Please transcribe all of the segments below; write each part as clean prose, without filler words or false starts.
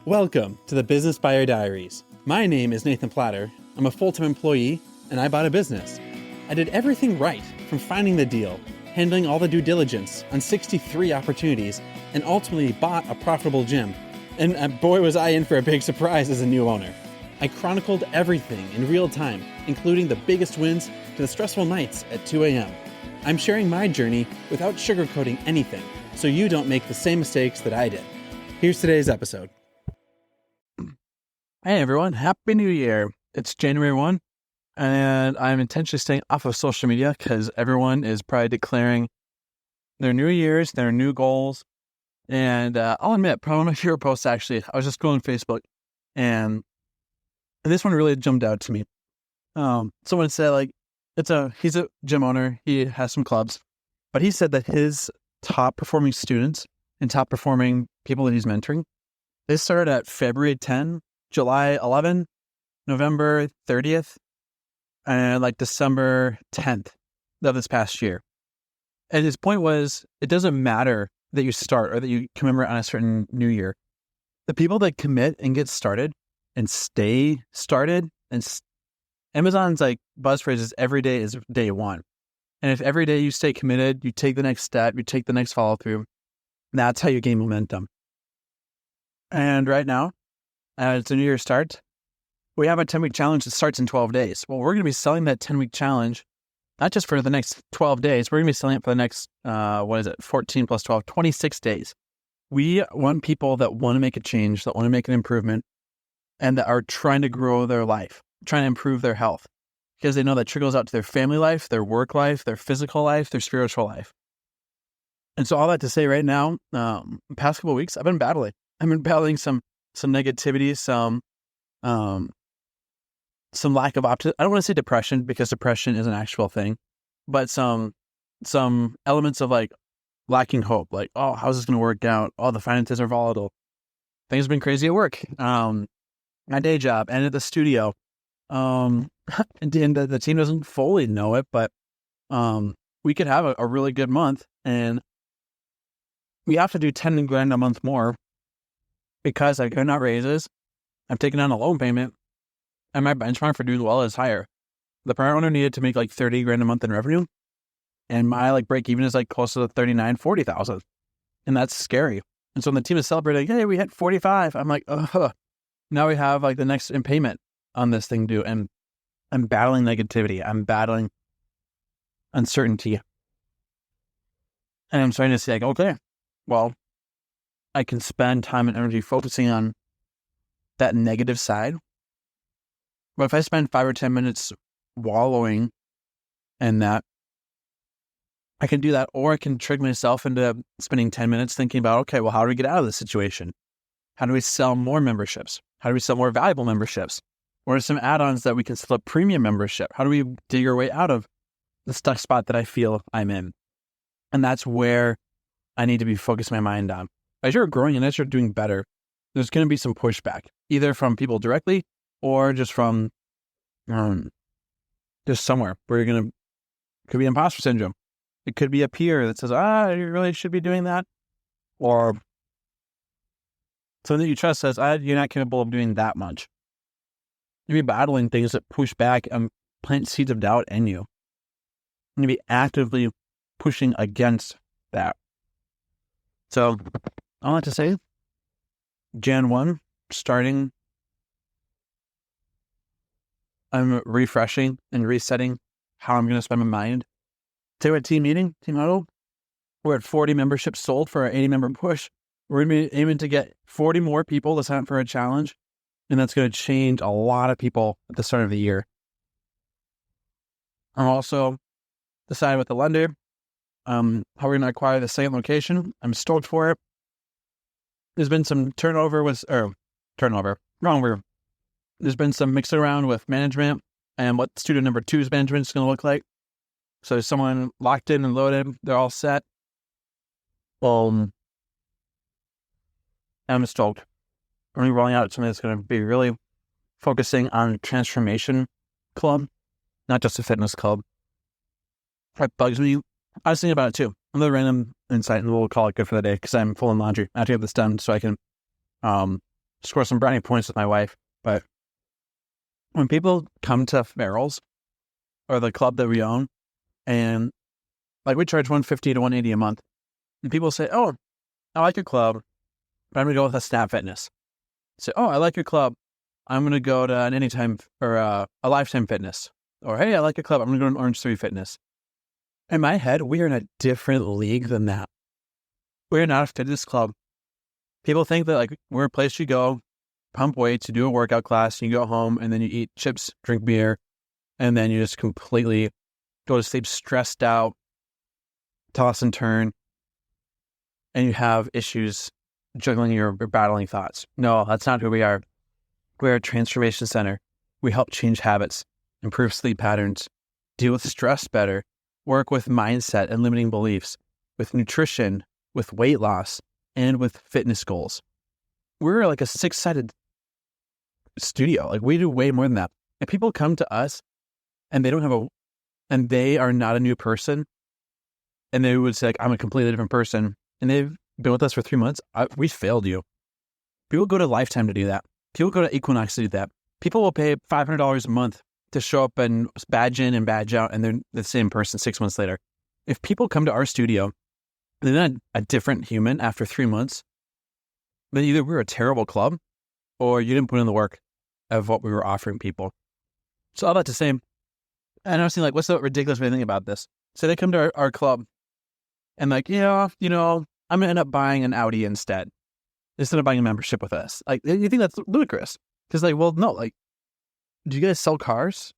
Welcome to the Business Buyer Diaries. My name is Nathan Platter. I'm a full-time employee, and I bought a business. I did everything right, from finding the deal, handling all the due diligence on 63 opportunities, and ultimately bought a profitable gym. And boy, was I in for a big surprise as a new owner. I chronicled everything in real time, including the biggest wins to the stressful nights at 2 a.m. I'm sharing my journey without sugarcoating anything, so you don't make the same mistakes that I did. Here's today's episode. Hey everyone, Happy New Year. It's January 1, and I'm intentionally staying off of social media because everyone is probably declaring their new years, their new goals. And I'll admit, probably one of my favorite posts actually, I was just scrolling Facebook, and this one really jumped out to me. Someone said he's a gym owner, he has some clubs, but he said that his top performing students and top performing people that he's mentoring, they started at February 10, July 11, November 30th, and December 10th of this past year. And his point was, it doesn't matter that you start or that you commemorate on a certain new year. The people that commit and get started and stay started, and Amazon's buzz phrase is every day is day one. And if every day you stay committed, you take the next step, you take the next follow through, that's how you gain momentum. And right now, as the new year starts, we have a 10-week challenge that starts in 12 days. Well, we're going to be selling that 10-week challenge, not just for the next 12 days. We're going to be selling it for the next, 14 plus 12, 26 days. We want people that want to make a change, that want to make an improvement, and that are trying to grow their life, trying to improve their health, because they know that trickles out to their family life, their work life, their physical life, their spiritual life. And so all that to say right now, the past couple of weeks, I've been battling some negativity, some lack of optimism. I don't want to say depression, because depression is an actual thing, but some elements of lacking hope. How's this going to work out? Oh, the finances are volatile. Things have been crazy at work, my day job, and at the studio. And the team doesn't fully know it, but we could have a really good month, and we have to do 10 grand a month more, because I could not raises. I'm taking on a loan payment, and my benchmark for doing well is higher. The prior owner needed to make 30 grand a month in revenue, and my break even is close to the 39, 40,000. And that's scary. And so when the team is celebrating, hey, we hit 45, I'm now we have the next payment on this thing due. And I'm battling negativity. I'm battling uncertainty. And I'm starting to say, okay, well, I can spend time and energy focusing on that negative side. But if I spend 5 or 10 minutes wallowing in that, I can do that, or I can trick myself into spending 10 minutes thinking about, okay, well, how do we get out of this situation? How do we sell more memberships? How do we sell more valuable memberships? What are some add-ons that we can sell a premium membership? How do we dig our way out of the stuck spot that I feel I'm in? And that's where I need to be focusing my mind on. As you're growing and as you're doing better, there's going to be some pushback, either from people directly or just from just somewhere where it could be imposter syndrome. It could be a peer that says, you really should be doing that. Or someone that you trust says, you're not capable of doing that much. You'll be battling things that push back and plant seeds of doubt in you. And you'll be actively pushing against that. So, all that to say, Jan 1, starting, I'm refreshing and resetting how I'm going to spend my mind. Today we're at team huddle. We're at 40 memberships sold for our 80 member push. We're going to be aiming to get 40 more people to sign up for a challenge. And that's going to change a lot of people at the start of the year. I'm also deciding with the lender how we're going to acquire the second location. I'm stoked for it. There's been some wrong word. There's been some mixing around with management and what student number 2's management is going to look like. So there's someone locked in and loaded. They're all set. I'm stoked. We're going to be rolling out something that's going to be really focusing on transformation club, not just a fitness club. That bugs me. I was thinking about it too. Another random insight, and we'll call it good for the day because I'm full in laundry. I have to get this done so I can score some brownie points with my wife. But when people come to Farrell's or the club that we own, and like we charge $150 to $180 a month, and people say, "Oh, I like your club, but I'm gonna go with a Snap Fitness." Say, "Oh, I like your club, I'm gonna go to an Anytime or a Lifetime Fitness." Or, "Hey, I like your club, I'm gonna go to an Orange Theory Fitness." In my head, we are in a different league than that. We're not a fitness club. People think that like we're a place you go, pump weights, you do a workout class, you go home, and then you eat chips, drink beer, and then you just completely go to sleep stressed out, toss and turn, and you have issues juggling your battling thoughts. No, that's not who we are. We're a transformation center. We help change habits, improve sleep patterns, deal with stress better, work with mindset and limiting beliefs, with nutrition, with weight loss, and with fitness goals. We're like a 6-sided studio. Like we do way more than that. And people come to us and and they are not a new person. And they would say, like, I'm a completely different person. And they've been with us for 3 months. We failed you. People go to Lifetime to do that. People go to Equinox to do that. People will pay $500 a month to show up and badge in and badge out, and they're the same person 6 months later. If people come to our studio, they're not a different human after 3 months, then either we're a terrible club or you didn't put in the work of what we were offering people. So all that to say, and I was thinking, like, what's the ridiculous way to think about this? So they come to our club and like, yeah, I'm going to end up buying an Audi instead of buying a membership with us. Like, you think that's ludicrous? Because like, well, no, like, do you guys sell cars?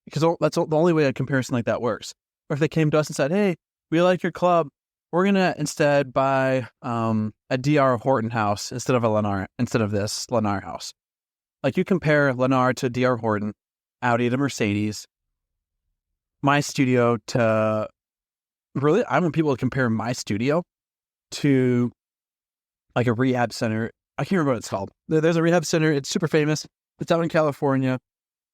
Because that's the only way a comparison like that works. Or if they came to us and said, hey, we like your club, we're going to instead buy a DR Horton house instead of this Lennar house. Like, you compare Lennar to DR Horton, Audi to Mercedes, my studio to, really, I want people to compare my studio to like a rehab center. I can't remember what it's called. There's a rehab center. It's super famous. It's out in California.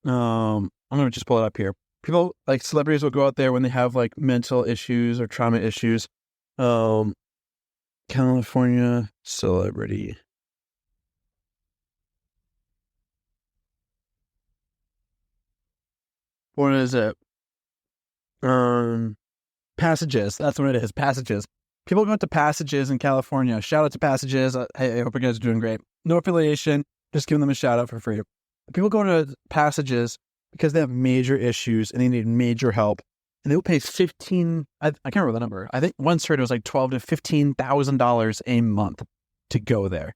I'm going to just pull it up here. People, like celebrities, will go out there when they have like mental issues or trauma issues. California celebrity. What is it? Passages. That's what it is. Passages. People go to Passages in California. Shout out to Passages. Hey, I hope you guys are doing great. No affiliation. Just giving them a shout out for free. People go to Passages because they have major issues and they need major help. And they will pay I can't remember the number. I think once heard it was like $12,000 to $15,000 a month to go there.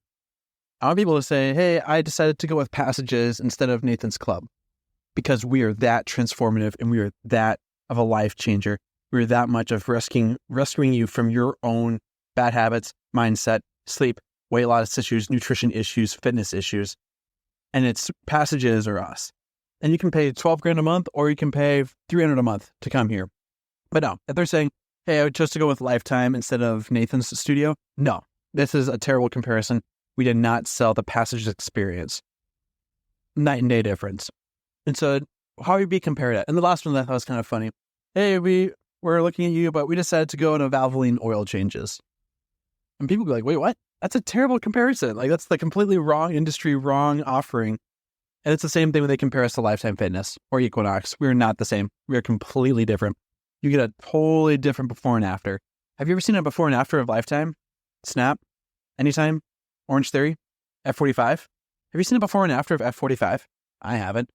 I want people to say, hey, I decided to go with Passages instead of Nathan's Club because we are that transformative and we are that of a life changer. We're that much of rescuing you from your own bad habits, mindset, sleep, weight loss issues, nutrition issues, fitness issues. And it's Passages or us. And you can pay $12,000 a month or you can pay $300 a month to come here. But no, if they're saying, hey, I would just to go with Lifetime instead of Nathan's studio. No, this is a terrible comparison. We did not sell the Passages experience. Night and day difference. And so how would you be compared at? And the last one that I thought was kind of funny. Hey, we're looking at you, but we decided to go into Valvoline oil changes. And people go like, wait, what? That's a terrible comparison. Like, that's the completely wrong industry, wrong offering. And it's the same thing when they compare us to Lifetime Fitness or Equinox. We're not the same. We are completely different. You get a totally different before and after. Have you ever seen a before and after of Lifetime, Snap, Anytime, Orange Theory, F45? Have you seen a before and after of F45? I haven't.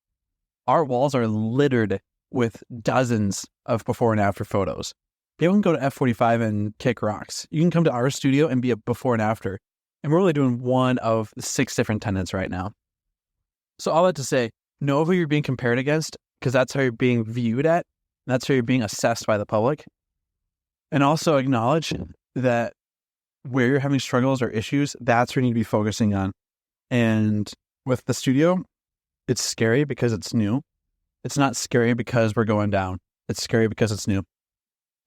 Our walls are littered with dozens of before and after photos. People can go to F45 and kick rocks. You can come to our studio and be a before and after. And we're only doing one of 6 different tenants right now. So all that to say, know who you're being compared against, because that's how you're being viewed at. That's how you're being assessed by the public. And also acknowledge that where you're having struggles or issues, that's where you need to be focusing on. And with the studio, it's scary because it's new. It's not scary because we're going down. It's scary because it's new.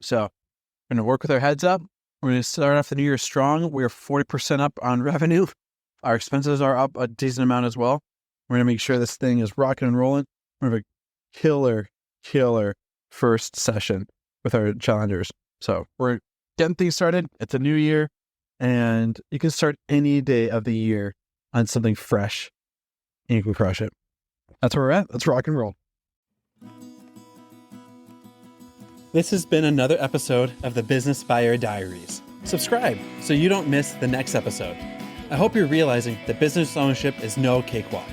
So we're going to work with our heads up. We're going to start off the new year strong. We're 40% up on revenue. Our expenses are up a decent amount as well. We're going to make sure this thing is rocking and rolling. We have a killer first session with our challengers. So we're getting things started. It's a new year, and you can start any day of the year on something fresh and you can crush it. That's where we're at. Let's rock and roll. This has been another episode of the Business Buyer Diaries. Subscribe so you don't miss the next episode. I hope you're realizing that business ownership is no cakewalk.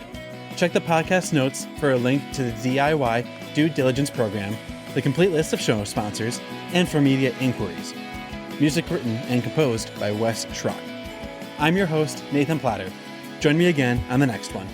Check the podcast notes for a link to the DIY due diligence program, the complete list of show sponsors, and for media inquiries. Music written and composed by Wes Schrock. I'm your host, Nathan Platter. Join me again on the next one.